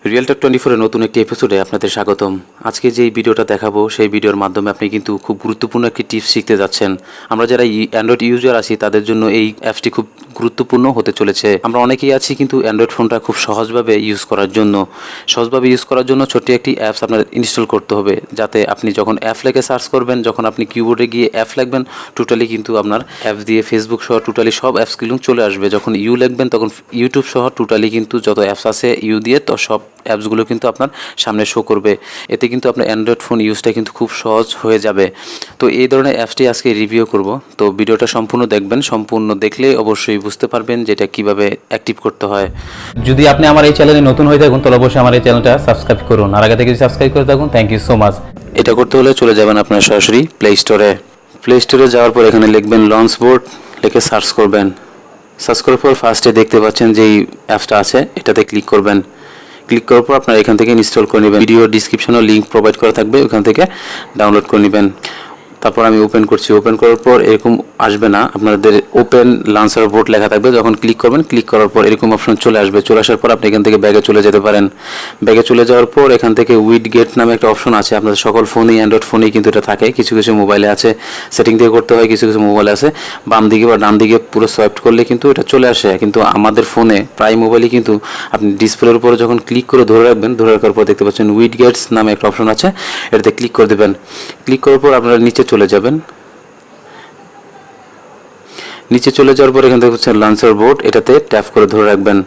রিয়েলটক 24 এর নতুন একটি এপিসোডে আপনাদের স্বাগতম। আজকে যে ভিডিওটা দেখাবো সেই ভিডিওর মাধ্যমে আপনি কিন্তু খুব গুরুত্বপূর্ণ একটি টিপস শিখতে যাচ্ছেন। আমরা যারা অ্যান্ড্রয়েড ইউজার আছি তাদের জন্য এই অ্যাপসটি খুব গুরুত্বপূর্ণ হতে চলেছে। আমরা অনেকেই আছি কিন্তু অ্যান্ড্রয়েড ফোনটা খুব সহজভাবে ইউজ করার জন্য ছোট্ট একটি অ্যাপস আপনার ইনস্টল করতে হবে, যাতে আপনি যখন অ্যাপ লেখে সার্চ করবেন, যখন আপনি কিবোর্ডে গিয়ে অ্যাপ লিখবেন, টোটালি কিন্তু আপনার অ্যাপস দিয়ে ফেসবুক সহ টোটালি সব অ্যাপসগুলো চলে আসবে। যখন ইউ লিখবেন তখন ইউটিউব সহ টোটালি কিন্তু যত অ্যাপস আছে ইউ দিয়ে তো সব অ্যাপসগুলো কিন্তু আপনার সামনে শো করবে। এতে কিন্তু আপনার অ্যান্ড্রয়েড ফোন ইউজটা কিন্তু খুব সহজ হয়ে যাবে। তো এই ধরনের অ্যাপসটি আজকে রিভিউ করব। তো ভিডিওটা সম্পূর্ণ দেখবেন, সম্পূর্ণ দেখলে অবশ্যই বুঝতে পারবেন যে এটা কীভাবে অ্যাক্টিভ করতে হয়। যদি আপনি আমার এই চ্যানেলে নতুন হয়ে থাকুন তাহলে অবশ্যই আমার এই চ্যানেলটা সাবস্ক্রাইব করুন, আর আগে থেকে যদি সাবস্ক্রাইব করে থাকুন থ্যাংক ইউ সো মাচ। এটা করতে হলে চলে যাবেন আপনার সরাসরি প্লে স্টোরে যাওয়ার পর এখানে লিখবেন লঞ্চবোর্ড, লিখে সার্চ করবেন। সার্চ করার পর ফার্স্টে দেখতে পাচ্ছেন যে এই অ্যাপসটা আছে, এটাতে ক্লিক করবেন। ক্লিক করার পর আপনারা এখান থেকে ইনস্টল করে নেবেন। ভিডিও ডিসক্রিপশনেও লিঙ্ক প্রোভাইড করা থাকবে, ওখান থেকে ডাউনলোড করে নেবেন। তারপর আমি ওপেন করছি। ওপেন করার পর এরকম আসবে না, আপনাদের ওপেন লঞ্চার বোর্ড লেখা থাকবে। যখন ক্লিক করবেন, ক্লিক করার পর এরকম অপশন চলে আসবে। চলে আসার পর আপনি এখান থেকে ব্যাগে চলে যেতে পারেন। ব্যাগে চলে যাওয়ার পর এখান থেকে উইডগেট নামে একটা অপশন আছে। আপনাদের সকল ফোনেই, অ্যান্ড্রয়েড ফোনেই কিন্তু এটা থাকে, কিছু কিছু মোবাইলে আছে, সেটিং দিয়ে করতে হয়, কিছু কিছু মোবাইলে আছে। বাম দিকে বা ডান দিকে পুরো সোয়াইপ করলে কিন্তু এটা চলে আসে। কিন্তু আমাদের ফোনে প্রায় মোবাইলে কিন্তু আপনি ডিসপ্লের উপরে যখন ক্লিক করে ধরে রাখবেন, ধরে রাখার পর দেখতে পাচ্ছেন উইডগেটস নামে একটা অপশন আছে, এটাতে ক্লিক করে দেবেন। ক্লিক করার পর আপনারা নিচে চলে যাবেন। নিচে চলে যাওয়ার পর এখান থেকে হচ্ছে লঞ্চার বোর্ড, এটাতে ট্যাপ করে ধরে রাখবেন।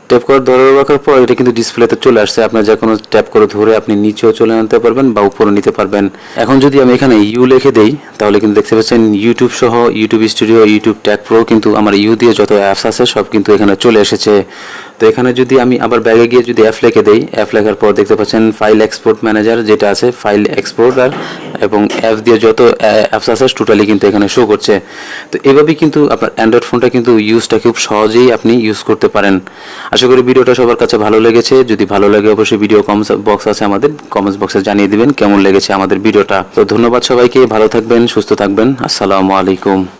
ট্যাপ করে ধরে রাখার পর এটা কিন্তু ডিসপ্লেতে চলে আসছে। আপনার যে কোনো ট্যাপ করে ধরে আপনি নিচেও চলে আনতে পারবেন বা উপরে নিতে পারবেন। এখন যদি আমি এখানে ইউ লিখে দেই তাহলে কিন্তু দেখতে পাচ্ছেন ইউটিউব সহ YouTube studio, YouTube tag pro কিন্তু আমার ইউ দিয়ে যত অ্যাপস আছে সব কিন্তু এখানে চলে এসেছে। তো এখানে যদি আমি আবার ব্যাগে গিয়ে যদি অ্যাপ লিখে দেই, অ্যাপ লেখার পর দেখতে পাচ্ছেন ফাইল এক্সপোর্ট ম্যানেজার যেটা আছে, ফাইল এক্সপোর্টার এবং অ্যাপ দিয়ে যত অ্যাপস আছে টোটালি কিন্তু এখানে শো করছে। তো এভাবেই কিন্তু আপনার অ্যান্ড্রয়েড ফোনটা কিন্তু ইউজটা খুব সহজেই আপনি ইউজ করতে পারেন। আশা করি ভিডিওটা সবার কাছে ভালো লেগেছে। যদি ভালো লাগে অবশ্যই ভিডিও কমেন্টস বক্স আছে, আমাদের কমেন্টস বক্সে জানিয়ে দিবেন কেমন লেগেছে আমাদের ভিডিওটা। তো ধন্যবাদ সবাইকে, ভালো থাকবেন, সুস্থ থাকবেন। আসসালামু আলাইকুম।